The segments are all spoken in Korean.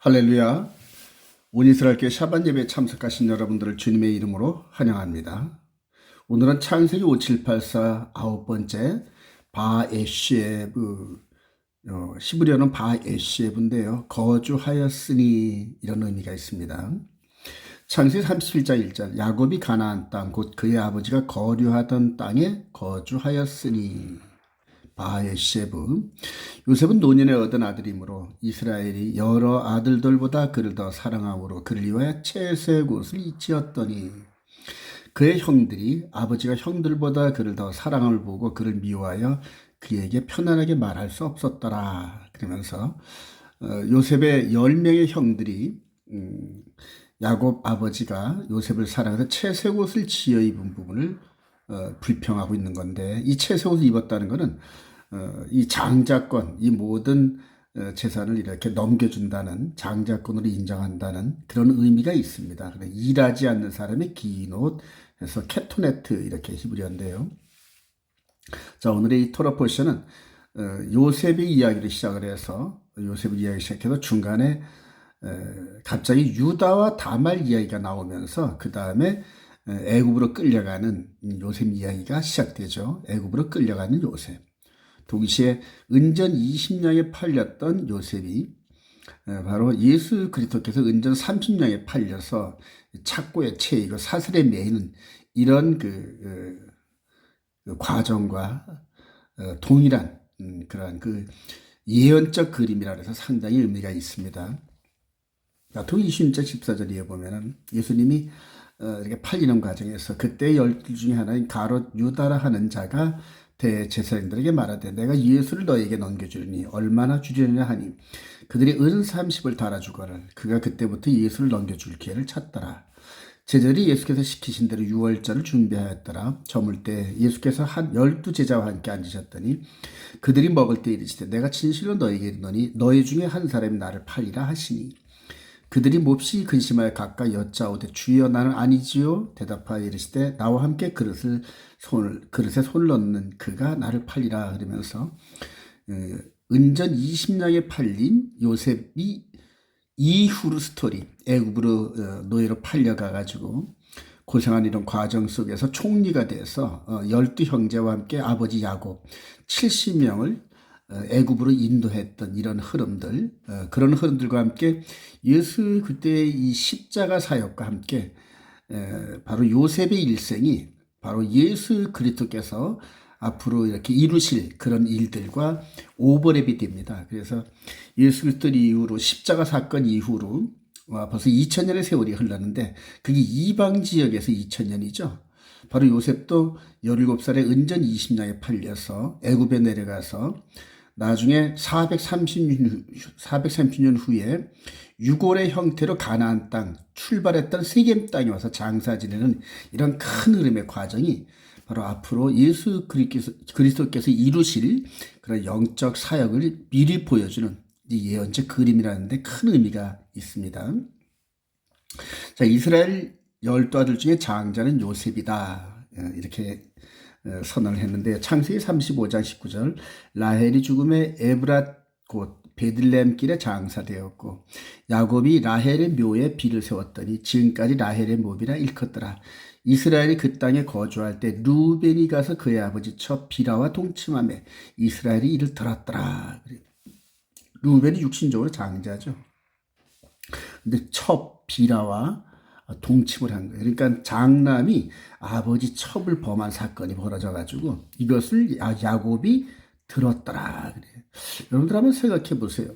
할렐루야. 온 이스라엘교회 샤반 예배에 참석하신 여러분들을 주님의 이름으로 환영합니다. 오늘은 창세기 5784 9번째 바에쉐브, 히브리어는 바에쉐브인데요. 거주하였으니 이런 의미가 있습니다. 창세기 37장 1절 야곱이 가나안 땅 곧 그의 아버지가 거류하던 땅에 거주하였으니 바에쉐브. 요셉은 노년에 얻은 아들이므로 이스라엘이 여러 아들들보다 그를 더 사랑함으로 그를 위하여 채색 옷을 지었더니 그의 형들이 아버지가 형들보다 그를 더 사랑함을 보고 그를 미워하여 그에게 편안하게 말할 수 없었더라. 그러면서 요셉의 10명의 형들이 야곱 아버지가 요셉을 사랑해서 채색 옷을 지어 입은 부분을 불평하고 있는 건데, 이 채색 옷을 입었다는 것은 이 장자권, 이 모든 재산을 이렇게 넘겨준다는, 장자권으로 인정한다는 그런 의미가 있습니다. 일하지 않는 사람의 긴 옷 해서 케토네트, 이렇게 히브리어인데요. 자, 오늘의 이 토라 포션은 요셉의 이야기를 시작을 해서, 요셉의 이야기 시작해서 중간에 갑자기 유다와 다말 이야기가 나오면서 그 다음에 애굽으로 끌려가는 요셉 이야기가 시작되죠. 애굽으로 끌려가는 요셉. 동시에 은전 20냥에 팔렸던 요셉이 바로 예수 그리스도께서 은전 30냥에 팔려서 착고에 채이고 사슬에 매이는 이런 그 과정과 동일한 그러한 그 예언적 그림이라 해서 상당히 의미가 있습니다. 마태복음 26장 14절에 보면은 예수님이 이렇게 팔리는 과정에서 그때 12 중에 하나인 가롯 유다라 하는 자가 대제사장들에게 말하되 내가 예수를 너에게 넘겨주리니 얼마나 주려냐 하니 그들이 은 30을 달아주거늘 그가 그때부터 예수를 넘겨줄 기회를 찾더라. 제자들이 예수께서 시키신 대로 유월절을 준비하였더라. 저물 때 예수께서 한 12제자와 함께 앉으셨더니 그들이 먹을 때 이르시되 내가 진실로 너에게 이르노니 너희 중에 한 사람이 나를 팔리라 하시니 그들이 몹시 근심하여 각각 여짜오되 주여 나는 아니지요. 대답하여 이르시되 나와 함께 그릇에 손을 넣는 그가 나를 팔리라. 그러면서 은전 20냥에 팔린 요셉이 이후로 스토리, 애굽으로 노예로 팔려가가지고 고생한 이런 과정 속에서 총리가 돼서 12형제와 함께 아버지 야곱 70명을 애굽으로 인도했던 이런 흐름들, 그런 흐름들과 함께 예수 그때의 이 십자가 사역과 함께 바로 요셉의 일생이 바로 예수 그리스도께서 앞으로 이렇게 이루실 그런 일들과 오버랩이 됩니다. 그래서 예수 그리스도 이후로 십자가 사건 이후로 벌써 2000년의 세월이 흘렀는데 그게 이방 지역에서 2000년이죠. 바로 요셉도 17살에 은전 20냥에 팔려서 애굽에 내려가서 나중에 430년 후에 유골의 형태로 가나안 땅 출발했던 세겜 땅에 와서 장사 지내는 이런 큰 흐름의 과정이 바로 앞으로 예수 그리스도께서 이루실 그런 영적 사역을 미리 보여주는 이 예언적 그림이라는 데 큰 의미가 있습니다. 자, 이스라엘 12아들 중에 장자는 요셉이다. 이렇게 선언을 했는데 창세기 35장 19절 라헬이 죽음에 에브랏 곧 베들레헴 길에 장사되었고 야곱이 라헬의 묘에 비를 세웠더니 지금까지 라헬의 묘비라 일컫더라. 이스라엘이 그 땅에 거주할 때 루벤이 가서 그의 아버지 첩 비라와 동침하며 이스라엘이 이를 들었더라. 루벤이 육신적으로 장자죠. 근데 첩 비라와 동침을 한 거예요. 그러니까 장남이 아버지 첩을 범한 사건이 벌어져가지고 이것을 야곱이 들었더라. 그래. 여러분들 한번 생각해 보세요.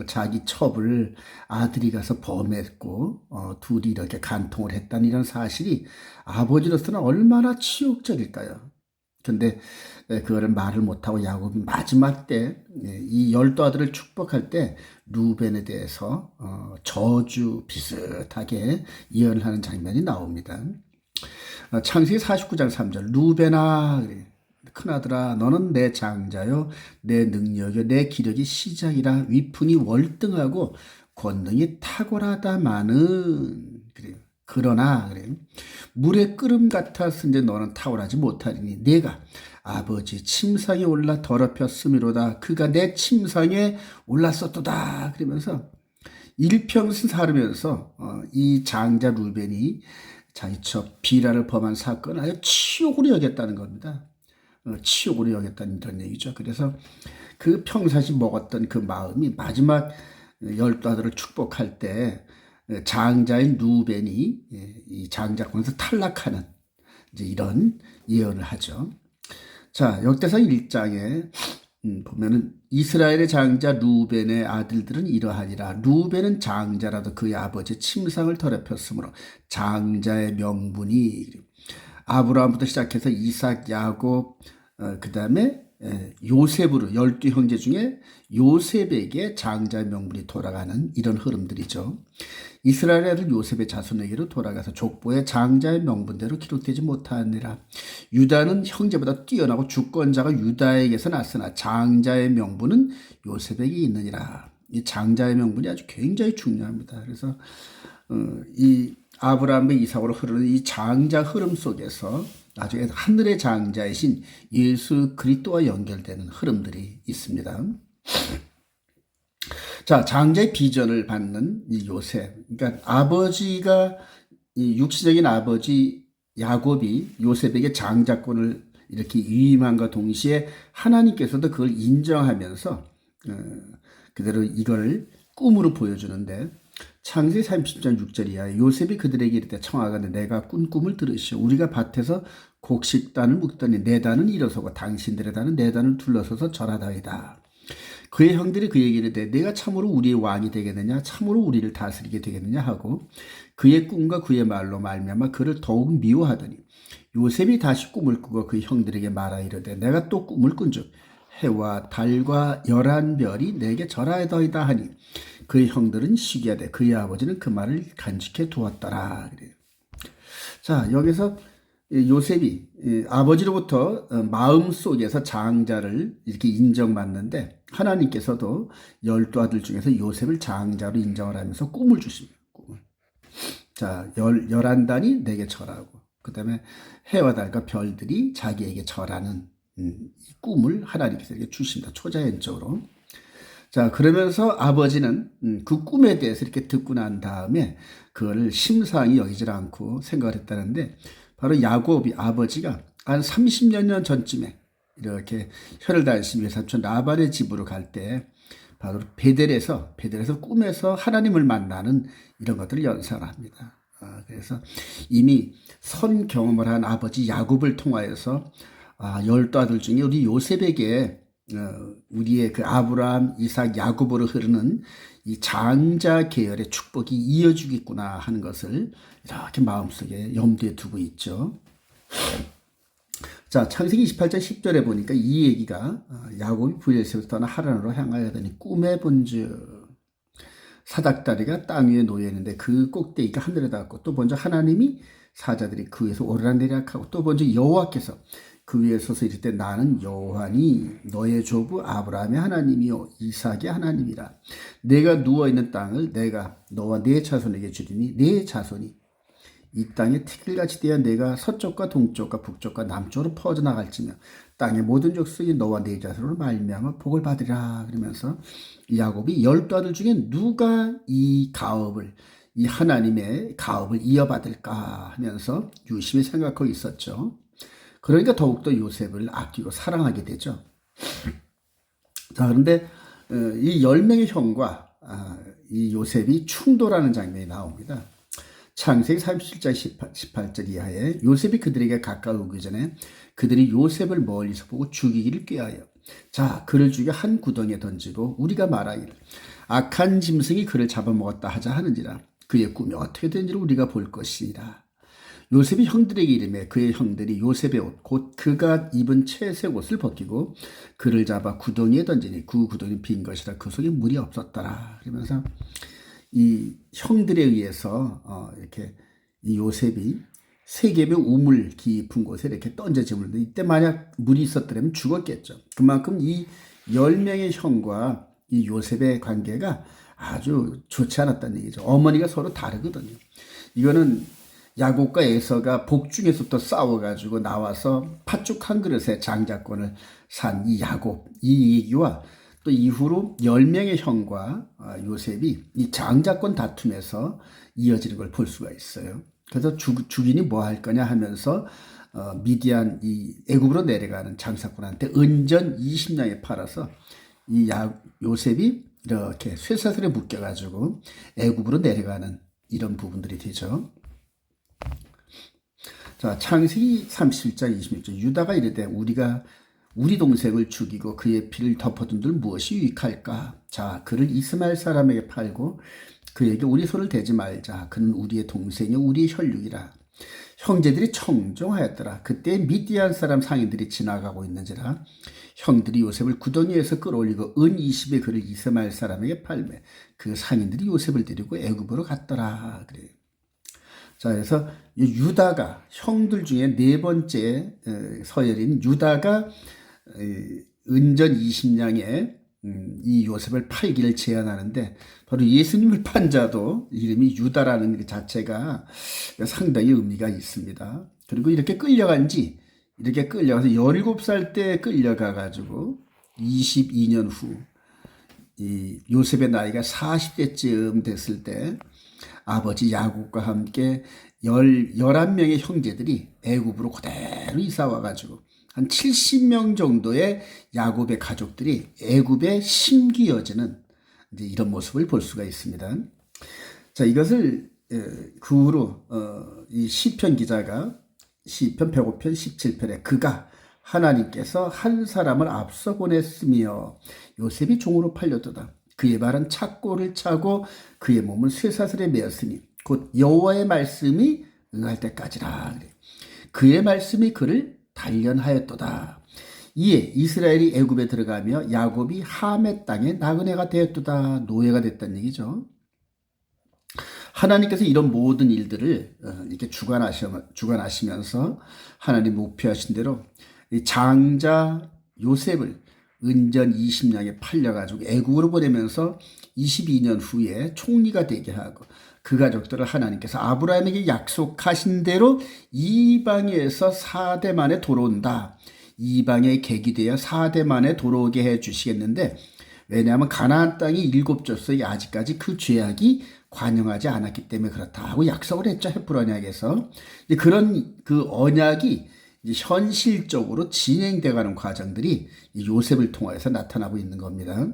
자기 첩을 아들이 가서 범했고 둘이 이렇게 간통을 했다는 이런 사실이 아버지로서는 얼마나 치욕적일까요? 근데 그거를 말을 못하고 야곱이 마지막 때 이 12아들을 축복할 때 루벤에 대해서 저주 비슷하게 예언을 하는 장면이 나옵니다. 창세기 49장 3절 루벤아 큰아들아 너는 내 장자요 내 능력이요 내 기력이 시작이라 위풍이 월등하고 권능이 탁월하다마는 그래요. 그러나 그래요. 물의 끓음 같았은데 너는 탁월하지 못하리니 내가 아버지 침상에 올라 더럽혔음이로다. 그가 내 침상에 올랐었도다. 그러면서 일평생 살으면서 이 장자 루벤이 자기 저 비라를 범한 사건을 아주 치욕으로 여겼다는 겁니다. 치욕으로 여겼다는 이런 얘기죠. 그래서 그 평상시 먹었던 그 마음이 마지막 열두 아들을 축복할 때 장자인 루벤이 이 장자권에서 탈락하는 이제 이런 예언을 하죠. 자, 역대상 1장에 보면은 이스라엘의 장자 루벤의 아들들은 이러하니라. 루벤은 장자라도 그의 아버지의 침상을 더럽혔으므로 장자의 명분이 아브라함부터 시작해서 이삭, 야곱, 그 다음에 요셉으로 12형제 중에 요셉에게 장자의 명분이 돌아가는 이런 흐름들이죠. 이스라엘 아들 요셉의 자손에게로 돌아가서 족보에 장자의 명분대로 기록되지 못하니라. 유다는 형제보다 뛰어나고 주권자가 유다에게서 났으나 장자의 명분은 요셉에게 있느니라. 이 장자의 명분이 아주 굉장히 중요합니다. 그래서 이 아브라함과 이삭으로 흐르는 이 장자 흐름 속에서 나중에 하늘의 장자이신 예수 그리스도와 연결되는 흐름들이 있습니다. 자, 장자의 비전을 받는 이 요셉. 그러니까 아버지가, 이 육신적인 아버지 야곱이 요셉에게 장자권을 이렇게 위임함과 동시에 하나님께서도 그걸 인정하면서 그대로 이걸 꿈으로 보여주는데, 창세기 30장 6절 이하에 요셉이 그들에게 이르되 청하건대 내가 꾼 꿈을 들으시오. 우리가 밭에서 곡식단을 묶더니 내 단은 일어서고 당신들의 단은 내 단을 둘러서서 절하다이다. 그의 형들이 그에게 이르되 내가 참으로 우리의 왕이 되겠느냐, 참으로 우리를 다스리게 되겠느냐 하고 그의 꿈과 그의 말로 말미암아 그를 더욱 미워하더니 요셉이 다시 꿈을 꾸고 그 형들에게 말하 이르되 내가 또 꿈을 꾼즉 해와 달과 11별이 내게 절하여더이다 하니 그의 형들은 시기하되 그의 아버지는 그 말을 간직해 두었더라. 그래요. 자, 여기서 요셉이 아버지로부터 마음속에서 장자를 이렇게 인정받는데 하나님께서도 12아들 중에서 요셉을 장자로 인정을 하면서 꿈을 주십니다. 꿈을. 자, 11단이 내게 절하고 그 다음에 해와 달과 별들이 자기에게 절하는 이 꿈을 하나님께서 이렇게 주십니다. 초자연적으로. 자, 그러면서 아버지는 그 꿈에 대해서 이렇게 듣고 난 다음에 그거를 심상히 여기질 않고 생각을 했다는데 바로 야곱이 아버지가 한 30년 전쯤에 이렇게 혀를 다니신 외삼촌 라반의 집으로 갈 때 바로 베델에서 꿈에서 하나님을 만나는 이런 것들을 연상을 합니다. 그래서 이미 선 경험을 한 아버지 야곱을 통하여서 12아들 중에 우리 요셉에게 우리의 그 아브라함, 이삭, 야곱으로 흐르는 이 장자 계열의 축복이 이어지겠구나 하는 것을 이렇게 마음속에 염두에 두고 있죠. 자, 창세기 28장 10절에 보니까 이 얘기가 야곱이 부엘세에서 떠나 하란으로 향하여더니 꿈에 본즉 사닥다리가 땅 위에 놓여 있는데 그 꼭대기가 하늘에 닿았고 또 먼저 하나님이 사자들이 그 위에서 오르락내리락 하고 또 먼저 여호와께서 그 위에 서서 이를 때 나는 여호와니 너의 조부 아브라함의 하나님이요 이삭의 하나님이라. 내가 누워있는 땅을 내가 너와 네 자손에게 주리니 네 자손이 이 땅에 티끌같이 되어 내가 서쪽과 동쪽과 북쪽과 남쪽으로 퍼져나갈지며 땅의 모든 족속이 너와 네 자손으로 말미암아 복을 받으리라. 그러면서 야곱이 12아들 중에 누가 이 가업을 이 하나님의 가업을 이어받을까 하면서 유심히 생각하고 있었죠. 그러니까 더욱더 요셉을 아끼고 사랑하게 되죠. 자, 그런데 이 10명의 형과 이 요셉이 충돌하는 장면이 나옵니다. 창세기 37장 18절 이하에 요셉이 그들에게 가까우기 전에 그들이 요셉을 멀리서 보고 죽이기를 꾀하여 자, 그를 죽여 한 구덩이에 던지고 우리가 말하기를 악한 짐승이 그를 잡아먹었다 하자 하는지라. 그의 꿈이 어떻게 된지를 우리가 볼 것이니라. 요셉이 형들에게 이르매 그의 형들이 요셉의 옷 곧 그가 입은 채색 옷을 벗기고 그를 잡아 구덩이에 던지니 그 구덩이 빈 것이라 그 속에 물이 없었더라. 그러면서 이 형들에 의해서 이렇게 이 요셉이 세겜의 우물 깊은 곳에 이렇게 던져지는데 이때 만약 물이 있었더라면 죽었겠죠. 그만큼 이 10명의 형과 이 요셉의 관계가 아주 좋지 않았다는 얘기죠. 어머니가 서로 다르거든요. 이거는 야곱과 에서가 복중에서부터 싸워가지고 나와서 팥죽 한 그릇에 장자권을 산 이 야곱, 이 얘기와 또 이후로 10명의 형과 요셉이 이 장자권 다툼에서 이어지는 걸 볼 수가 있어요. 그래서 주인이 뭐 할 거냐 하면서 미디안 이 애굽으로 내려가는 장사꾼한테 은전 20냥에 팔아서 이 요셉이 이렇게 쇠사슬에 묶여가지고 애굽으로 내려가는 이런 부분들이 되죠. 자, 창세기 37장 26절 유다가 이르되 우리가 우리 동생을 죽이고 그의 피를 덮어둔들 무엇이 유익할까? 자, 그를 이스마엘 사람에게 팔고 그에게 우리 손을 대지 말자. 그는 우리의 동생이 우리의 혈육이라. 형제들이 청종하였더라. 그때 미디안 사람 상인들이 지나가고 있는지라 형들이 요셉을 구덩이에서 끌어올리고 은 20에 그를 이스마엘 사람에게 팔매 그 상인들이 요셉을 데리고 애굽으로 갔더라. 그래요. 자, 그래서 유다가 형들 중에 네 번째 서열인 유다가 은전 20냥에 이 요셉을 팔기를 제안하는데 바로 예수님을 판 자도 이름이 유다라는 그 자체가 상당히 의미가 있습니다. 그리고 이렇게 끌려가서 17살 때 끌려가가지고 22년 후 이 요셉의 나이가 40대쯤 됐을 때 아버지 야곱과 함께 11명의 형제들이 애굽으로 그대로 이사 와가지고 한 70명 정도의 야곱의 가족들이 애굽에 심기어지는 이제 이런 모습을 볼 수가 있습니다. 자, 이것을 그 후로 이 시편 기자가 시편 105편 17편에 그가 하나님께서 한 사람을 앞서 보냈으며 요셉이 종으로 팔렸도다. 그의 발은 착고를 차고 그의 몸은 쇠사슬에 매었으니 곧 여호와의 말씀이 응할 때까지라. 그의 말씀이 그를 단련하였도다. 이에 이스라엘이 애굽에 들어가며 야곱이 함의 땅에 나그네가 되었도다. 노예가 됐다는 얘기죠. 하나님께서 이런 모든 일들을 이렇게 주관하시면서 하나님 목표하신 대로 이 장자 요셉을 은전 20냥에 팔려가지고 애국으로 보내면서 22년 후에 총리가 되게 하고 그 가족들을 하나님께서 아브라함에게 약속하신 대로 이방에서 4대 만에 돌아온다. 이방의 객이 되어 4대 만에 돌아오게 해 주시겠는데 왜냐하면 가나안 땅이 7족속이 아직까지 그 죄악이 관영하지 않았기 때문에 그렇다 하고 약속을 했죠. 헤브론 언약에서. 그런 그 언약이 현실적으로 진행돼가는 과정들이 요셉을 통해서 나타나고 있는 겁니다.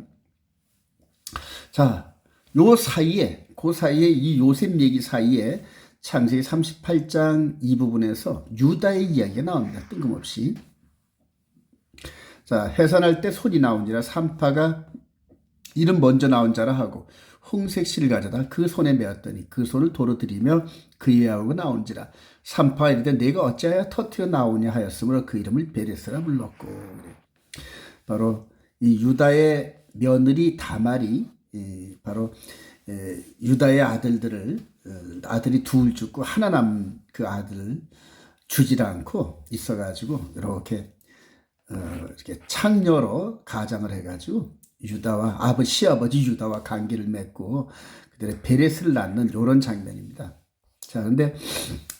자, 그 사이에 이 요셉 얘기 사이에 창세기 38장 이 부분에서 유다의 이야기가 나옵니다. 뜬금없이. 자, 해산할 때 손이 나온지라 산파가 이는 먼저 나온 자라 하고 홍색 실을 가져다 그 손에 메었더니 그 손을 도로 들이며 그의 하고 나온지라 산파가 이르되 내가 어찌하여 터뜨려 나오냐 하였으므로 그 이름을 베레스라 불렀고. 바로 이 유다의 며느리 다말이 바로 유다의 아들이 둘 죽고 하나 남은 그 아들을 주질 않고 있어가지고 이렇게 창녀로 가장을 해가지고 유다와 시아버지 유다와 관계를 맺고 그들의 베레스를 낳는 이런 장면입니다. 자, 근데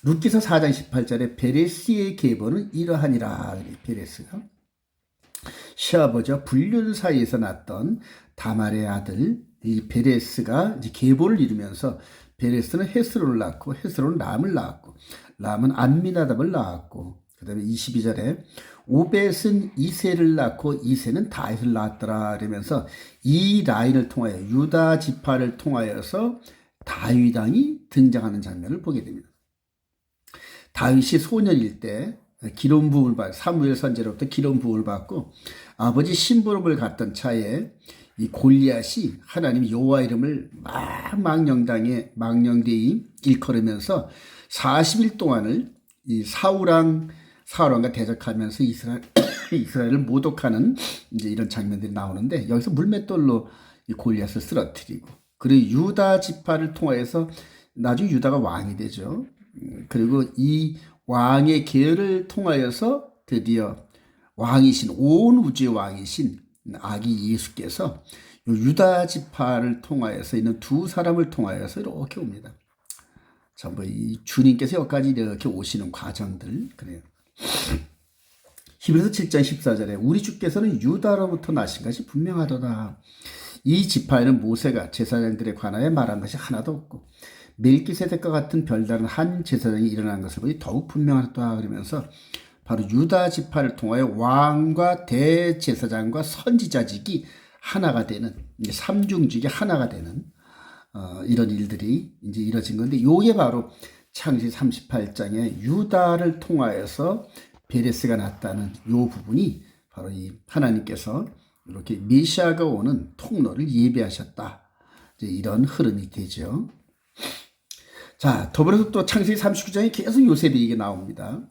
룻기서 4장 18절에 베레스의 계보는 이러하니라. 베레스가 시아버지와 불륜 사이에서 낳았던 다말의 아들 이 베레스가 이제 계보를 이루면서 베레스는 헤스론을 낳고 헤스론은 람을 낳았고 람은 암미나답을 낳았고 그 다음에 22절에 오벳은 이세를 낳고 이세는 다윗을 낳았더라. 이러면서 이 라인을 통하여 유다 지파를 통하여서 다윗 왕이 등장하는 장면을 보게 됩니다. 다윗이 소년일 때 기름 부음을 받고 사무엘 선지자로부터 기름 부음을 받고 아버지 심부름을 갔던 차에 이 골리앗이 하나님 여호와 이름을 망령되이 일컬으면서 40일 동안을 이 사울왕과 대적하면서 이스라엘을 모독하는 이제 이런 장면들이 나오는데 여기서 물맷돌로 이 골리앗을 쓰러뜨리고 그리고 유다 지파를 통하여서 나중에 유다가 왕이 되죠. 그리고 이 왕의 계열을 통하여서 드디어 왕이신 온 우주의 왕이신 아기 예수께서 유다 지파를 통하여서 있는 두 사람을 통하여서 이렇게 옵니다. 전부 이 주님께서 여기까지 이렇게 오시는 과정들 그래요. 히브리서 7장 14절에 우리 주께서는 유다로부터 나신 것이 분명하도다. 이 지파에는 모세가 제사장들에 관하여 말한 것이 하나도 없고 멜기세덱과 같은 별다른 한 제사장이 일어난 것을 보니 더욱 분명하다. 그러면서 바로 유다 지파를 통하여 왕과 대제사장과 선지자직이 하나가 되는, 삼중직이 하나가 되는 이런 일들이 이제 이뤄진 건데, 요게 바로 창세기 38장에 유다를 통하여서 베레스가 났다는 요 부분이 바로 이 하나님께서 이렇게 메시아가 오는 통로를 예비하셨다. 이제 이런 흐름이 되죠. 자, 더불어서 또 창세기 39장에 계속 요셉이 이게 나옵니다.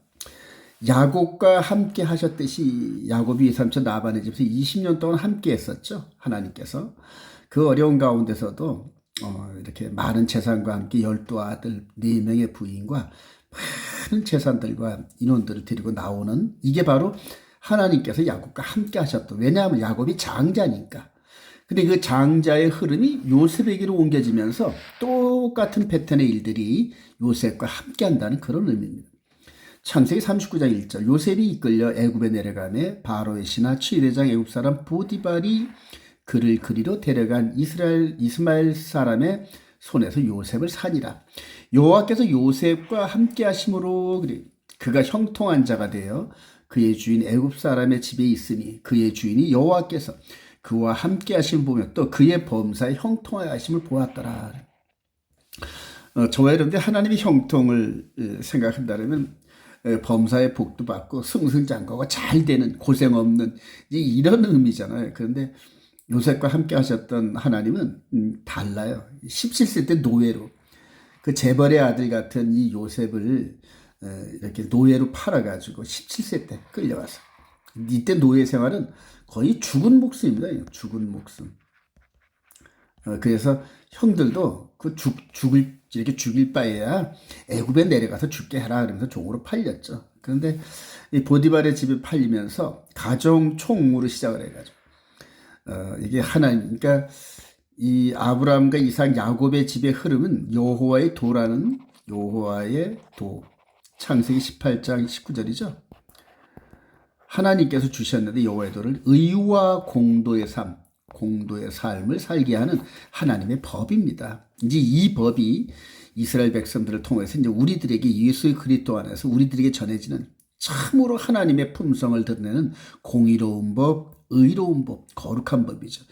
야곱과 함께 하셨듯이 야곱이 이삼촌 라반의 집에서 20년 동안 함께 했었죠. 하나님께서. 그 어려운 가운데서도 이렇게 많은 재산과 함께 12아들 4명의 부인과 많은 재산들과 인원들을 데리고 나오는, 이게 바로 하나님께서 야곱과 함께 하셨던, 왜냐하면 야곱이 장자니까. 근데 그 장자의 흐름이 요셉에게로 옮겨지면서 똑같은 패턴의 일들이 요셉과 함께 한다는 그런 의미입니다. 창세기 39장 1절, 요셉이 이끌려 애굽에 내려가매 바로의 신하 취대장 애굽 사람 보디발이 그를 그리로 데려간 이스마엘 사람의 손에서 요셉을 사니라. 여호와께서 요셉과 함께 하심으로 그가 형통한 자가 되어 그의 주인 애굽 사람의 집에 있으니 그의 주인이 여호와께서 그와 함께 하심을 보며 또 그의 범사에 형통하여 하심을 보았더라. 저와 여러분들 하나님의 형통을 생각한다면 범사의 복도 받고 승승장구가 잘 되는, 고생 없는 이런 의미잖아요. 그런데 요셉과 함께 하셨던 하나님은 달라요. 17세 때 노예로, 그 재벌의 아들 같은 이 요셉을 이렇게 노예로 팔아가지고 17세 때 끌려와서, 이때 노예 생활은 거의 죽은 목숨입니다. 죽은 목숨. 그래서 형들도 그 이렇게 죽일 바에야 애굽에 내려가서 죽게 해라 그러면서 종으로 팔렸죠. 그런데 이 보디발의 집에 팔리면서 가정 총무로 시작을 해가지고 이게 하나님, 그러니까 이 아브라함과 이삭, 야곱의 집의 흐름은 여호와의 도라는, 여호와의 도, 창세기 18장 19절이죠. 하나님께서 주셨는데 여호와의 도를 의와 공도의 삶을 살게 하는 하나님의 법입니다. 이제 이 법이 이스라엘 백성들을 통해서 이제 우리들에게 예수의 그리스도 안에서 우리들에게 전해지는 참으로 하나님의 품성을 드러내는 공의로운 법, 의로운 법, 거룩한 법이죠.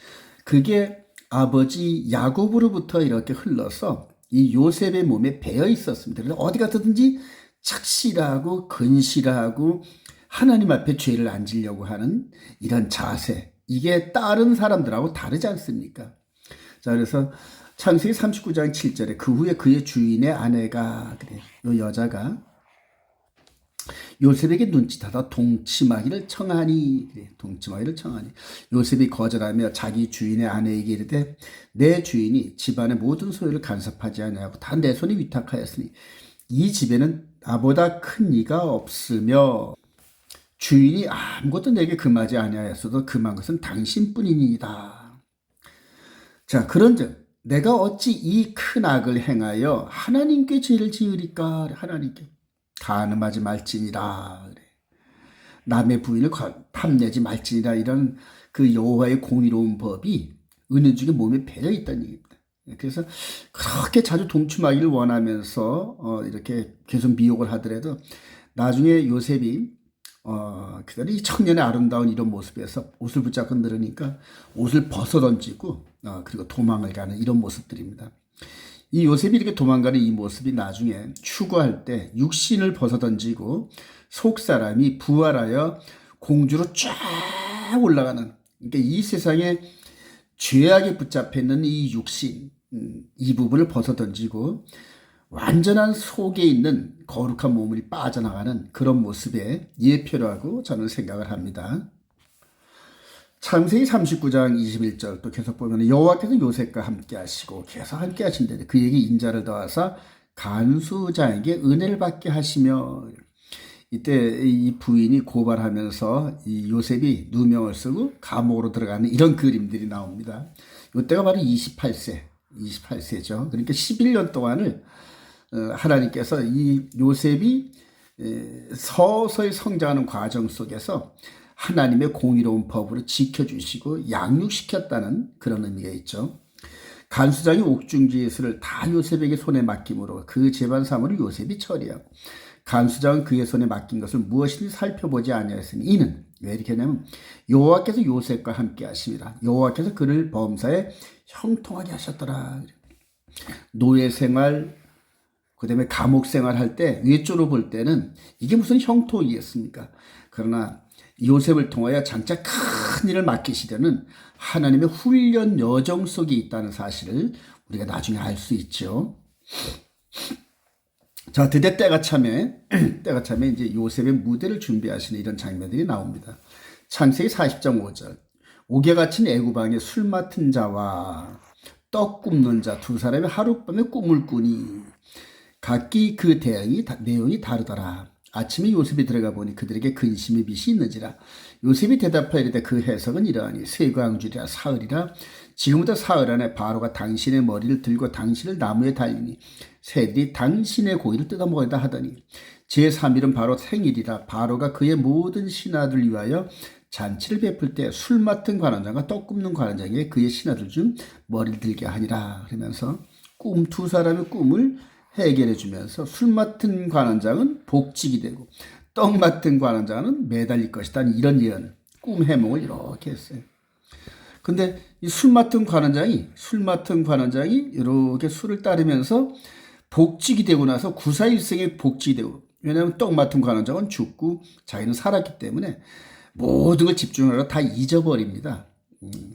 그게 아버지 야곱으로부터 이렇게 흘러서 이 요셉의 몸에 배어 있었습니다. 그래서 어디 가든지 착실하고 근실하고 하나님 앞에 죄를 안 지려고 하는 이런 자세, 이게 다른 사람들하고 다르지 않습니까? 자, 그래서 창세기 39장 7절에 그 후에 그의 주인의 아내가, 그래, 요 여자가 요셉에게 눈짓하다 동침하기를 청하니, 그래, 동침하기를 청하니 요셉이 거절하며 자기 주인의 아내에게 이르되 내 주인이 집안의 모든 소유를 간섭하지 아니하고 다 내 손에 위탁하였으니 이 집에는 나보다 큰 이가 없으며 주인이 아무것도 내게 금하지 아니하였어도 금한 것은 당신뿐이니이다. 자, 그런즉 내가 어찌 이 큰 악을 행하여 하나님께 죄를 지으리까? 하나님께 간음하지 말지니라. 남의 부인을 탐내지 말지니라. 이런 그 여호와의 공의로운 법이 은혜주의 몸에 배어 있다는 얘기입니다. 그래서 그렇게 자주 동침하기를 원하면서 이렇게 계속 미혹을 하더라도 나중에 요셉이 그들이 이 청년의 아름다운 이런 모습에서 옷을 붙잡고 늘으니까 옷을 벗어던지고 그리고 도망을 가는 이런 모습들입니다. 이 요셉이 이렇게 도망가는 이 모습이 나중에 추구할 때 육신을 벗어던지고 속사람이 부활하여 공주로 쫙 올라가는, 그러니까 이 세상에 죄악에 붙잡혀 있는 이 육신, 이 부분을 벗어던지고 완전한 속에 있는 거룩한 몸이 빠져나가는 그런 모습에 예표라고 저는 생각을 합니다. 창세기 39장 21절 또 계속 보면 여호와께서 요셉과 함께 하시고 계속 함께 하신다는데 그에게 인자를 더하사 간수장에게 은혜를 받게 하시며, 이때 이 부인이 고발하면서 이 요셉이 누명을 쓰고 감옥으로 들어가는 이런 그림들이 나옵니다. 이때가 바로 28세죠. 그러니까 11년 동안을 하나님께서 이 요셉이 서서히 성장하는 과정 속에서 하나님의 공의로운 법으로 지켜주시고 양육시켰다는 그런 의미가 있죠. 간수장이 옥중지 예수를 다 요셉에게 손에 맡김으로 그 재반 사물을 요셉이 처리하고 간수장은 그의 손에 맡긴 것을 무엇인지 살펴보지 아니하였으니 이는 왜 이렇게 하냐면 여호와께서 요셉과 함께 하심이라. 여호와께서 그를 범사에 형통하게 하셨더라. 노예 생활 그다음에 감옥 생활할 때 외적으로 볼 때는 이게 무슨 형통이겠습니까? 그러나 요셉을 통하여 장차 큰 일을 맡기시려는 하나님의 훈련 여정 속에 있다는 사실을 우리가 나중에 알 수 있죠. 자, 드디어 때가 차면 이제 요셉의 무대를 준비하시는 이런 장면들이 나옵니다. 창세기 40장 5절. 옥에 갇힌 애굽 왕의 술 맡은 자와 떡 굽는 자 두 사람이 하룻밤에 꿈을 꾸니 각기 그 내용이 다르더라. 아침에 요셉이 들어가 보니 그들에게 근심의 빛이 있는지라. 요셉이 대답하여 이르되 그 해석은 이러하니 쇠광줄이라 사흘이라. 지금부터 사흘 안에 바로가 당신의 머리를 들고 당신을 나무에 달리니 새들이 당신의 고기를 뜯어먹으리다 하더니 제3일은 바로 생일이라. 바로가 그의 모든 신하들을 위하여 잔치를 베풀 때 술 맡은 관원장과 떡 굽는 관원장에게 그의 신하들 중 머리를 들게 하니라. 그러면서 두 사람의 꿈을 해결해 주면서 술 맡은 관원장은 복직이 되고 떡 맡은 관원장은 매달릴 것이다. 이런 예언, 꿈 해몽을 이렇게 했어요. 근데 이 술 맡은 관원장이 이렇게 술을 따르면서 복직이 되고 나서 구사일생에 복직이 되고, 왜냐하면 떡 맡은 관원장은 죽고 자기는 살았기 때문에 모든 걸 집중하러 다 잊어버립니다.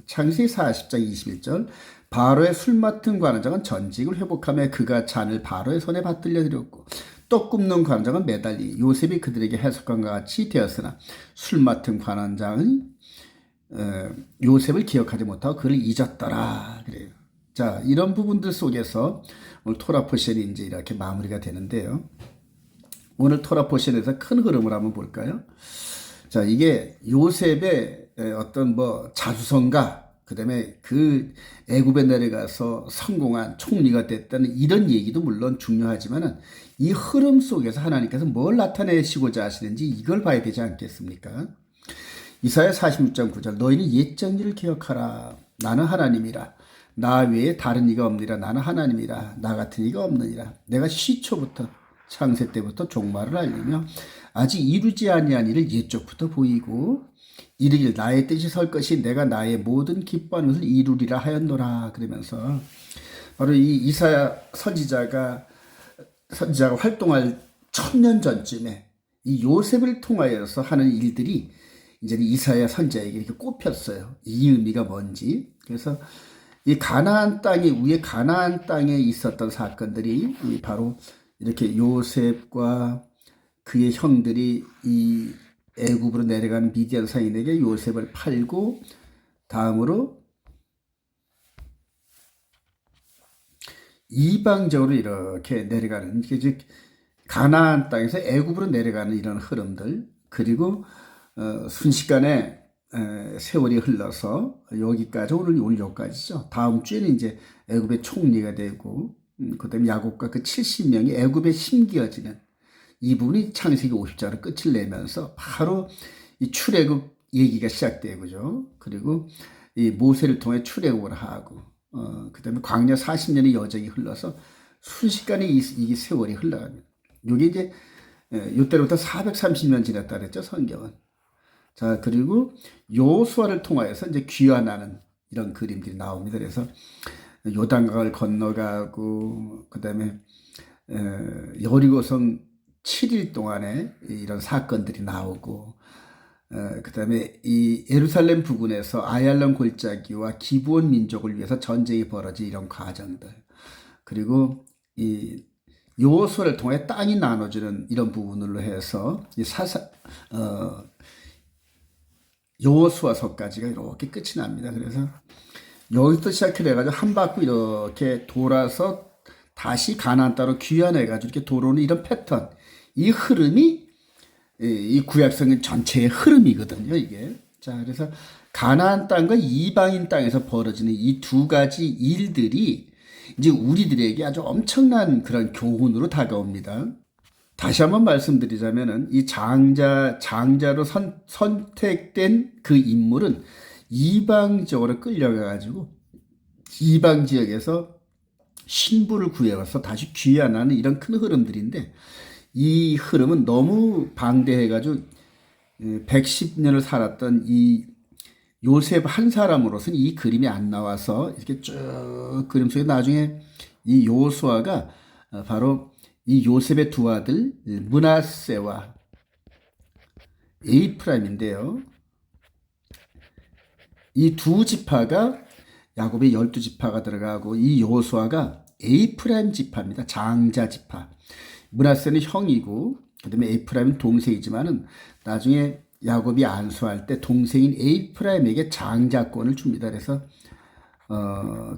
창세기 40장 21절. 바로의 술 맡은 관원장은 전직을 회복하며 그가 잔을 바로의 손에 받들려 드렸고 떡 굽는 관원장은 매달리 요셉이 그들에게 해석관과 같이 되었으나 술 맡은 관원장은 요셉을 기억하지 못하고 그를 잊었더라. 그래요. 자, 이런 부분들 속에서 오늘 토라 포션이 이제 이렇게 마무리가 되는데요. 오늘 토라 포션에서 큰 흐름을 한번 볼까요? 자, 이게 요셉의 어떤 자주성가, 그 다음에 그 애굽에 내려가서 성공한 총리가 됐다는 이런 얘기도 물론 중요하지만은 이 흐름 속에서 하나님께서 뭘 나타내시고자 하시는지 이걸 봐야 되지 않겠습니까? 이사야 46장 9절. 너희는 옛 정리를 기억하라. 나는 하나님이라. 나 외에 다른 이가 없느니라. 나는 하나님이라. 나 같은 이가 없느니라. 내가 시초부터 창세 때부터 종말을 알리며 아직 이루지 아니한 일을 옛적부터 보이고 이르길 나의 뜻이 설 것이 내가 나의 모든 기뻐하는 것을 이루리라 하였노라. 그러면서 바로 이 이사야 선지자가 활동할 1000년 전쯤에 이 요셉을 통하여서 하는 일들이 이제 이사야 선지자에게 이렇게 꼽혔어요. 이 의미가 뭔지. 그래서 이 가나안 땅에 있었던 사건들이 바로 이렇게 요셉과 그의 형들이 이 애굽으로 내려가는 미디안 상인에게 요셉을 팔고 다음으로 이방적으로 이렇게 내려가는, 즉 가나안 땅에서 애굽으로 내려가는 이런 흐름들, 그리고 순식간에 세월이 흘러서 여기까지 오늘 여기까지죠. 다음 주에는 이제 애굽의 총리가 되고 그다음에 야곱과 그 70명이 애굽에 심기어지는 이 부분이 창세기 50장으로 끝을 내면서 바로 이 출애굽 얘기가 시작되고죠. 그리고 이 모세를 통해 출애굽을 하고 그다음에 광야 40년의 여정이 흘러서 순식간에 이 세월이 흘러갑니다. 이게 이제 이때로부터 430년 지났다 그랬죠, 성경은. 자, 그리고 여호수아를 통하여서 이제 귀환하는 이런 그림들이 나옵니다. 그래서 요단강을 건너가고 그다음에 여리고성 7일 동안에 이런 사건들이 나오고 그다음에 이 예루살렘 부근에서 아얄론 골짜기와 기브온 민족을 위해서 전쟁이 벌어진 이런 과정들, 그리고 이 여호수아를 통해 땅이 나눠지는 이런 부분으로 해서 이 여호수아서까지가 이렇게 끝이 납니다. 그래서 여기서 시작해가지고 한 바퀴 이렇게 돌아서 다시 가나안 땅으로 귀환해가지고 이렇게 돌아오는 이런 패턴, 이 흐름이 이 구약성경 전체의 흐름이거든요, 이게. 자, 그래서 가나안 땅과 이방인 땅에서 벌어지는 이 두 가지 일들이 이제 우리들에게 아주 엄청난 그런 교훈으로 다가옵니다. 다시 한번 말씀드리자면은 이 장자로 선택된 그 인물은 이방 지역으로 끌려가가지고 이방 지역에서 신부를 구해와서 다시 귀환하는 이런 큰 흐름들인데, 이 흐름은 너무 방대해가지고 110년을 살았던 이 요셉 한 사람으로서는 이 그림이 안 나와서 이렇게 쭉 그림 속에 나중에 이 요수아가 바로 이 요셉의 두 아들 므낫세와 에이프라임인데요. 이 두 지파가 야곱의 12지파가 들어가고, 이 요수아가 에이프라임 지파입니다. 장자 지파. 므낫세는 형이고 그다음에 에이프라임은 동생이지만은 나중에 야곱이 안수할 때 동생인 에이프라임에게 장자권을 줍니다. 그래서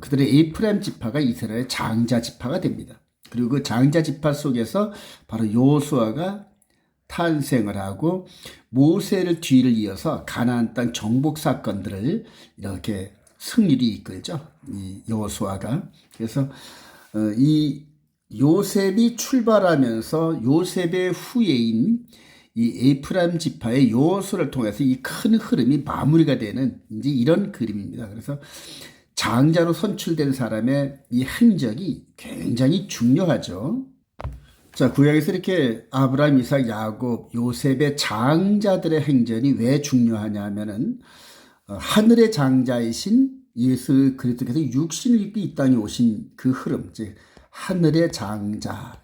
그들의 에이프라임 지파가 이스라엘의 장자 지파가 됩니다. 그리고 그 장자 지파 속에서 바로 요수아가 탄생을 하고 모세를 뒤를 이어서 가나안 땅 정복 사건들을 이렇게 승리를 이끌죠. 이 여호수아가. 그래서 이 요셉이 출발하면서 요셉의 후예인 이 에프라임 지파의 여호수아를 통해서 이 큰 흐름이 마무리가 되는 이제 이런 그림입니다. 그래서 장자로 선출된 사람의 이 행적이 굉장히 중요하죠. 자, 구약에서 이렇게 아브라함, 이삭, 야곱, 요셉의 장자들의 행전이 왜 중요하냐 하면은 하늘의 장자이신 예수 그리스도께서 육신을 입고 이 땅에 오신 그 흐름, 즉 하늘의 장자.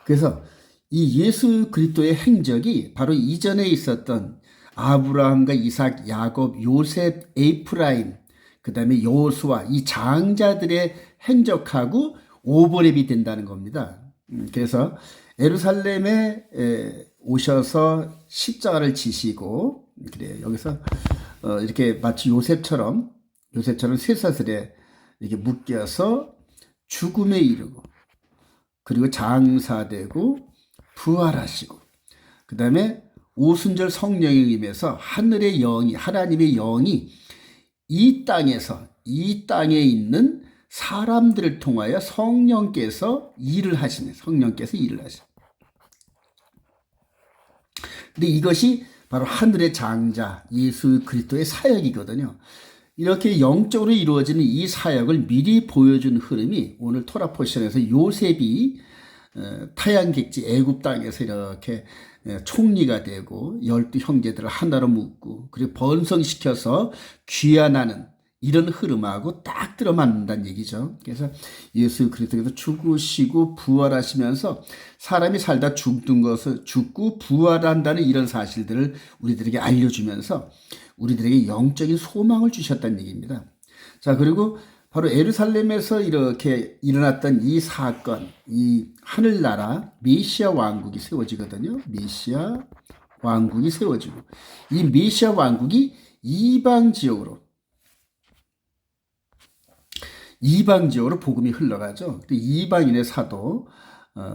그래서 이 예수 그리스도의 행적이 바로 이전에 있었던 아브라함과 이삭, 야곱, 요셉, 에이프라임, 그 다음에 여호수아, 이 장자들의 행적하고 오버랩이 된다는 겁니다. 그래서 예루살렘에 오셔서 십자가를 지시고, 그래 여기서 이렇게 마치 요셉처럼 쇠사슬에 이렇게 묶여서 죽음에 이르고, 그리고 장사되고 부활하시고, 그 다음에 오순절 성령에 임해서 하늘의 영이, 하나님의 영이 이 땅에 있는 사람들을 통하여 성령께서 일을 하시네. 성령께서 일을 하시네. 근데 이것이 바로 하늘의 장자 예수 그리스도의 사역이거든요. 이렇게 영적으로 이루어지는 이 사역을 미리 보여준 흐름이 오늘 토라 포션에서 요셉이 타양객지 애굽 땅에서 이렇게 총리가 되고 12형제들을 하나로 묶고 그리고 번성시켜서 귀환하는 이런 흐름하고 딱 들어맞는다는 얘기죠. 그래서 예수 그리스도께서 죽으시고 부활하시면서 사람이 살다 죽는 것을 죽고 부활한다는 이런 사실들을 우리들에게 알려주면서 우리들에게 영적인 소망을 주셨다는 얘기입니다. 자, 그리고 바로 예루살렘에서 이렇게 일어났던 이 사건, 이 하늘나라 메시아 왕국이 세워지거든요. 메시아 왕국이 세워지고, 이 메시아 왕국이 이방 지역으로 복음이 흘러가죠. 이방인의 사도,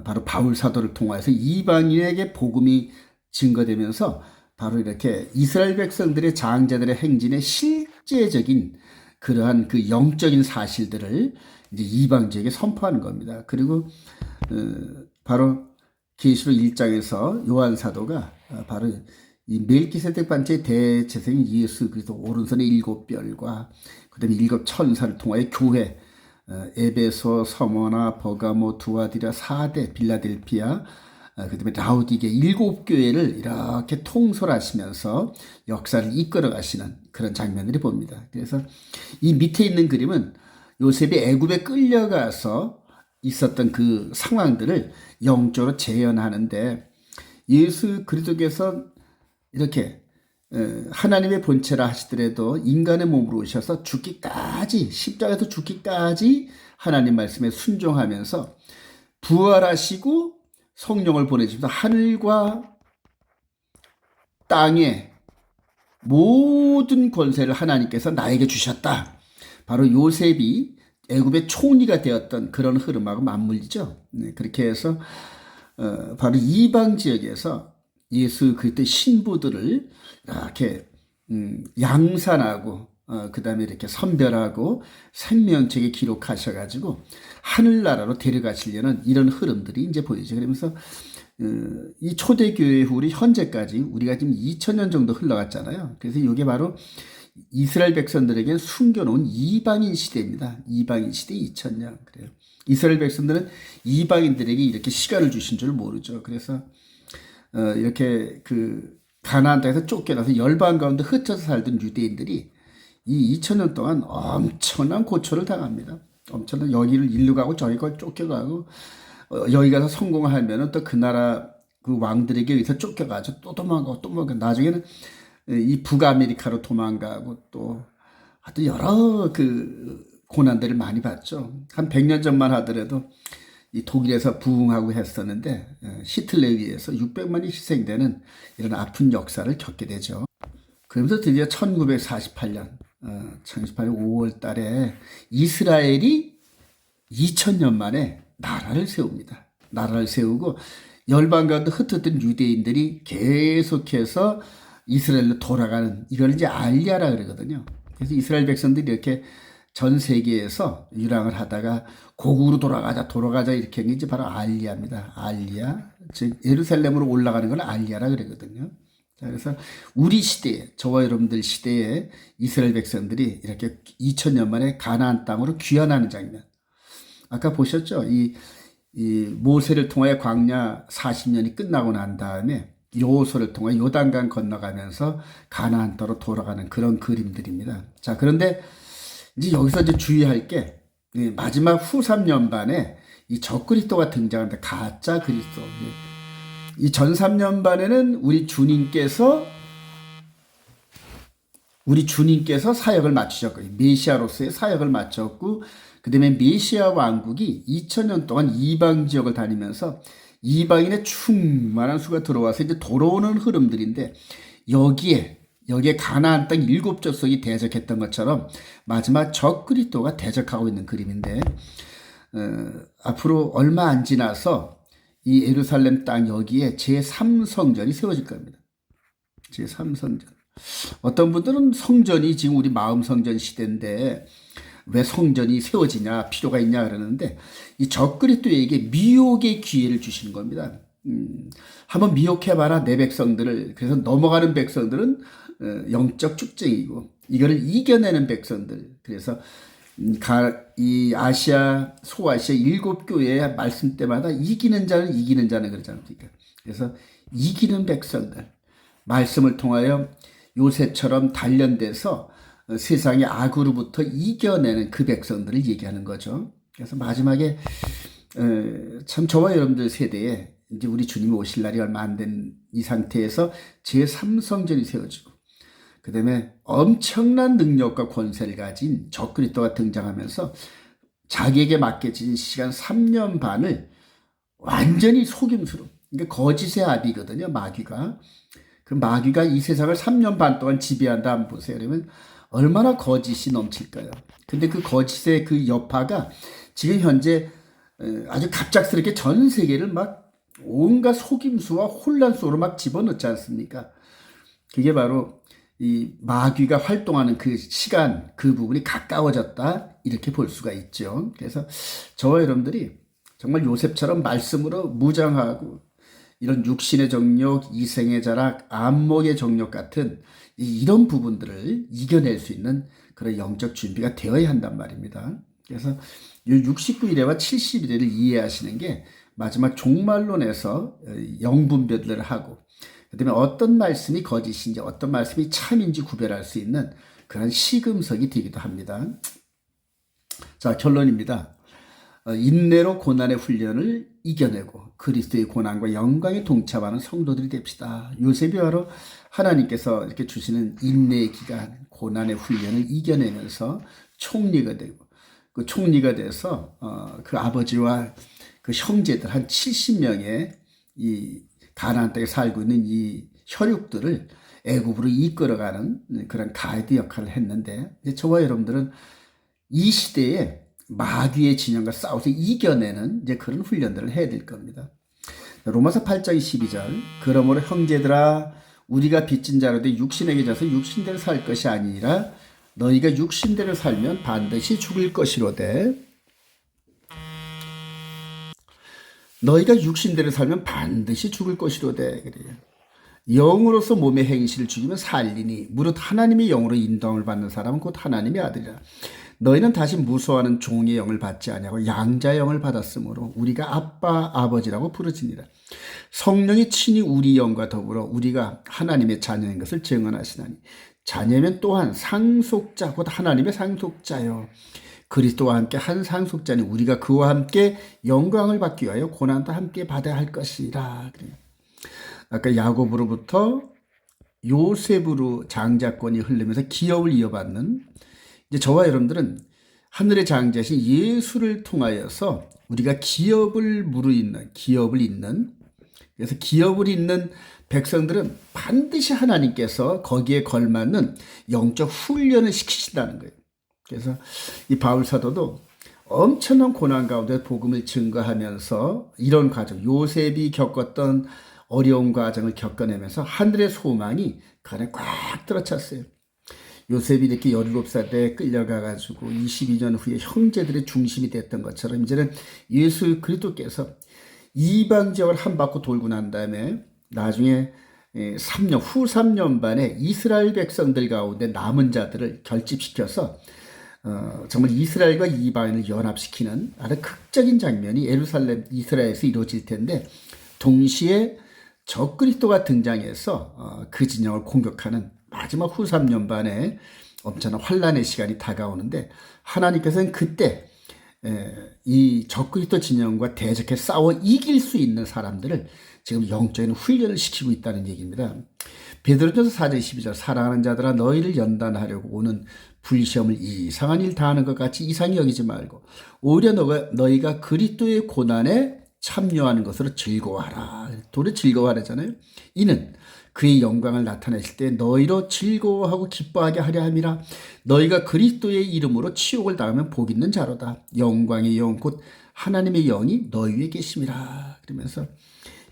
바로 바울 사도를 통해서 이방인에게 복음이 증거되면서 바로 이렇게 이스라엘 백성들의 장자들의 행진의 실제적인 그러한 그 영적인 사실들을 이제 이방 지역에 선포하는 겁니다. 그리고 바로 계시록 1장에서 요한 사도가 바로 이 멜기세덱 반차의 대제사장인 예수 그리스도 오른손의 7별과 그다음에 7천사를 통하여 교회, 에베소, 서머나, 버가모, 두아디라, 사데, 빌라델피아, 그다음에 라우디게 7교회를 이렇게 통솔하시면서 역사를 이끌어 가시는 그런 장면들이 봅니다. 그래서 이 밑에 있는 그림은 요셉이 애굽에 끌려가서 있었던 그 상황들을 영적으로 재현하는데, 예수 그리스도께서 이렇게 하나님의 본체라 하시더라도 인간의 몸으로 오셔서 죽기까지, 십자가에서 죽기까지 하나님 말씀에 순종하면서 부활하시고 성령을 보내주면서 하늘과 땅의 모든 권세를 하나님께서 나에게 주셨다. 바로 요셉이 애굽의 총리가 되었던 그런 흐름하고 맞물리죠. 그렇게 해서 바로 이방 지역에서 예수 그리스도의 신부들을 이렇게 양산하고 그 다음에 이렇게 선별하고 생명책에 기록하셔가지고 하늘나라로 데려가시려는 이런 흐름들이 이제 보이죠. 그러면서 이 초대교회 후리 현재까지 우리가 지금 2000년 정도 흘러갔잖아요. 그래서 이게 바로 이스라엘 백성들에게 숨겨놓은 이방인 시대입니다. 이방인 시대 2000년. 그래요. 이스라엘 백성들은 이방인들에게 이렇게 시간을 주신 줄 모르죠. 그래서 이렇게 그 가나안 땅에서 쫓겨나서 열방 가운데 흩어져 살던 유대인들이 이 2000년 동안 엄청난 고초를 당합니다. 엄청난 여기를 일로 가고 저기 걸 쫓겨가고 여기 가서 성공하면은 또 그 나라 그 왕들에게 의해서 쫓겨가죠. 또 도망가고 또 도망가고 나중에는 이 북아메리카로 도망가고 또 하여튼 여러 그 고난들을 많이 받죠. 한 100년 전만 하더라도 이 독일에서 부흥하고 했었는데 히틀러에 의해서 600만이 희생되는 이런 아픈 역사를 겪게 되죠. 그러면서 드디어 1948년 5월 달에 이스라엘이 2000년 만에 나라를 세웁니다. 나라를 세우고 열방 가운데 흩어졌던 유대인들이 계속해서 이스라엘로 돌아가는 이걸 이제 알리아라 그러거든요. 그래서 이스라엘 백성들이 이렇게 전 세계에서 유랑을 하다가 고국으로 돌아가자 이렇게 한 게 이제 바로 알리아입니다. 알리아, 즉 예루살렘으로 올라가는 걸 알리아라 그러거든요. 자, 그래서 우리 시대에 저와 여러분들 시대에 이스라엘 백성들이 이렇게 2000년 만에 가나안 땅으로 귀환하는 장면. 아까 보셨죠? 이 모세를 통하여 광야 40년이 끝나고 난 다음에 여호수아를 통해 요단강 건너가면서 가나안 땅으로 돌아가는 그런 그림들입니다. 자, 그런데 이제 여기서 이제 주의할 게 마지막 후 3년 반에 이 적그리스도가 등장합니다. 가짜 그리스도. 이 전 3년 반에는 우리 주님께서 사역을 마치셨고 메시아로서의 사역을 마쳤고 그다음에 메시아 왕국이 2000년 동안 이방 지역을 다니면서 이방인의 충만한 수가 들어와서 이제 돌아오는 흐름들인데 여기에 가나안 땅 7족속이 대적했던 것처럼 마지막 적그리스도가 대적하고 있는 그림인데 앞으로 얼마 안 지나서 이 예루살렘 땅 여기에 제3성전이 세워질 겁니다. 제3성전. 어떤 분들은 성전이 지금 우리 마음 성전 시대인데 왜 성전이 세워지냐 필요가 있냐 그러는데 이 적그리스도에게 미혹의 기회를 주시는 겁니다. 한번 미혹해봐라 내 백성들을. 그래서 넘어가는 백성들은 영적 축쟁이고 이거를 이겨내는 백성들. 그래서 이 아시아 소아시아 7교회의 말씀 때마다 이기는 자는 그러지 않습니까? 그래서 이기는 백성들 말씀을 통하여 요셉처럼 단련돼서 세상의 악으로부터 이겨내는 그 백성들을 얘기하는 거죠. 그래서 마지막에 참 저와 여러분들 세대에 이제 우리 주님이 오실 날이 얼마 안 된 이 상태에서 제3성전이 세워지고 그 다음에 엄청난 능력과 권세를 가진 적그리스도가 등장하면서 자기에게 맡겨진 시간 3년 반을 완전히 속임수로, 그러니까 거짓의 아비거든요. 마귀가. 그 마귀가 이 세상을 3년 반 동안 지배한다 한번 보세요. 그러면 얼마나 거짓이 넘칠까요? 근데 그 거짓의 그 여파가 지금 현재 아주 갑작스럽게 전 세계를 막 온갖 속임수와 혼란 속으로 막 집어넣지 않습니까? 그게 바로 이 마귀가 활동하는 그 시간, 그 부분이 가까워졌다 이렇게 볼 수가 있죠. 그래서 저와 여러분들이 정말 요셉처럼 말씀으로 무장하고 이런 육신의 정욕, 이생의 자락, 안목의 정욕 같은 이런 부분들을 이겨낼 수 있는 그런 영적 준비가 되어야 한단 말입니다. 그래서 이 69일에와 70일에를 이해하시는 게 마지막 종말론에서 영분별을 하고 그다음에 어떤 말씀이 거짓인지 어떤 말씀이 참인지 구별할 수 있는 그런 시금석이 되기도 합니다. 자, 결론입니다. 인내로 고난의 훈련을 이겨내고 그리스도의 고난과 영광에 동참하는 성도들이 됩시다. 요셉이 바로 하나님께서 이렇게 주시는 인내의 기간, 고난의 훈련을 이겨내면서 총리가 되고 그 총리가 돼서 그 아버지와 그 형제들 한 70명의 이 가나안 땅에 살고 있는 이 혈육들을 애굽으로 이끌어가는 그런 가이드 역할을 했는데 이제 저와 여러분들은 이 시대에 마귀의 진영과 싸워서 이겨내는 이제 그런 훈련들을 해야 될 겁니다. 로마서 8장 12절 그러므로 형제들아 우리가 빚진 자로 돼 육신에게 져서 육신대로 살 것이 아니라 너희가 육신대로 살면 반드시 죽을 것이로되 너희가 육신대로 살면 반드시 죽을 것이로되 그래요. 영으로서 몸의 행실을 죽이면 살리니 무릇 하나님의 영으로 인도함을 받는 사람은 곧 하나님의 아들이라. 너희는 다시 무서워하는 종의 영을 받지 아니하고 양자의 영을 받았으므로 우리가 아빠 아버지라고 부르짖니라. 성령이 친히 우리 영과 더불어 우리가 하나님의 자녀인 것을 증언하시나니 자녀면 또한 상속자 곧 하나님의 상속자요 그리스도와 함께 한 상속자니 우리가 그와 함께 영광을 받기 위하여 고난도 함께 받아야 할 것이라. 그래요. 아까 야곱으로부터 요셉으로 장자권이 흐르면서 기업을 이어받는 이제 저와 여러분들은 하늘의 장자신 예수를 통하여서 우리가 기업을 잇는 그래서 기업을 잇는 백성들은 반드시 하나님께서 거기에 걸맞는 영적 훈련을 시키신다는 거예요. 그래서 이 바울 사도도 엄청난 고난 가운데 복음을 증거하면서 이런 과정, 요셉이 겪었던 어려운 과정을 겪어내면서 하늘의 소망이 그 안에 꽉 들어찼어요. 요셉이 이렇게 17살에 끌려가가지고 22년 후에 형제들의 중심이 됐던 것처럼 이제는 예수 그리스도께서 이방 지역을 한 바퀴 돌고 난 다음에 나중에 3년, 후 3년 반에 이스라엘 백성들 가운데 남은 자들을 결집시켜서 정말 이스라엘과 이방인을 연합시키는 아주 극적인 장면이 예루살렘 이스라엘에서 이루어질 텐데 동시에 적그리스도가 등장해서 그 진영을 공격하는 마지막 후 3년 반에 엄청난 환란의 시간이 다가오는데 하나님께서는 그때 이 적그리스도 진영과 대적해 싸워 이길 수 있는 사람들을 지금 영적인 훈련을 시키고 있다는 얘기입니다. 베드로전서 4장 12절 사랑하는 자들아 너희를 연단하려고 오는 불시험을 이상한 일 다하는 것 같이 이상히 여기지 말고 오히려 너희가 그리스도의 고난에 참여하는 것으로 즐거워하라. 도리 즐거워하라잖아요. 이는 그의 영광을 나타내실 때 너희로 즐거워하고 기뻐하게 하려 함이라. 너희가 그리스도의 이름으로 치욕을 당하면 복 있는 자로다. 영광의 영 곧 하나님의 영이 너희 위에 계심이라. 그러면서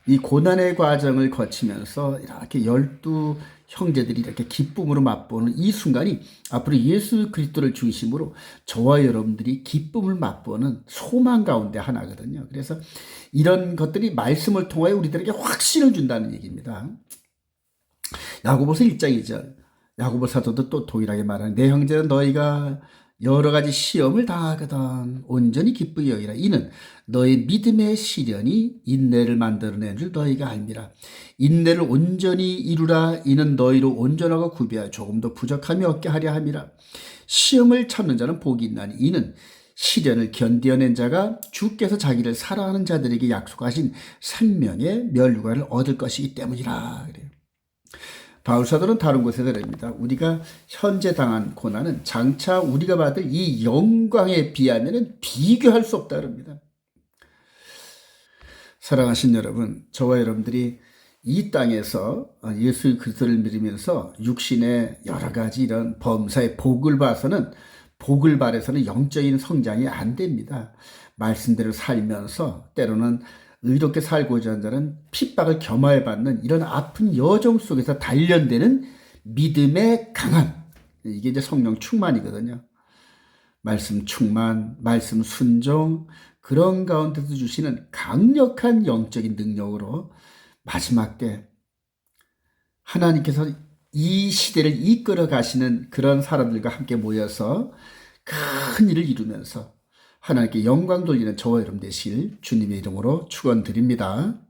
이 고난의 과정을 거치면서 이렇게 12 형제들이 이렇게 기쁨으로 맛보는 이 순간이 앞으로 예수 그리스도를 중심으로 저와 여러분들이 기쁨을 맛보는 소망 가운데 하나거든요. 그래서 이런 것들이 말씀을 통하여 우리들에게 확신을 준다는 얘기입니다. 야고보서 1장 2절 야고보 사도도 또 동일하게 말하는 내 형제는 너희가 여러 가지 시험을 당하거든 온전히 기쁘게 여기라. 이는 너희 믿음의 시련이 인내를 만들어낸 줄 너희가 알미라. 인내를 온전히 이루라. 이는 너희로 온전하고 구비하여 조금도 부족함이 없게 하려 함이라. 시험을 참는 자는 복이 있나니 이는 시련을 견디어낸 자가 주께서 자기를 사랑하는 자들에게 약속하신 생명의 면류관을 얻을 것이기 때문이라. 그래요. 바울사도는 다른 곳에서 그럽니다. 우리가 현재 당한 고난은 장차 우리가 받을 이 영광에 비하면 비교할 수 없다 그럽니다. 사랑하신 여러분, 저와 여러분들이 이 땅에서 예수 그리스도를 믿으면서 육신의 여러 가지 이런 범사의 복을 바라서는 영적인 성장이 안 됩니다. 말씀대로 살면서 때로는 의롭게 살고자 하는 자는 핍박을 겸하여 받는 이런 아픈 여정 속에서 단련되는 믿음의 강함. 이게 이제 성령 충만이거든요. 말씀 충만, 말씀 순종, 그런 가운데서 주시는 강력한 영적인 능력으로 마지막 때 하나님께서 이 시대를 이끌어 가시는 그런 사람들과 함께 모여서 큰 일을 이루면서 하나님께 영광 돌리는 저와 여러분 되실 주님의 이름으로 축원드립니다.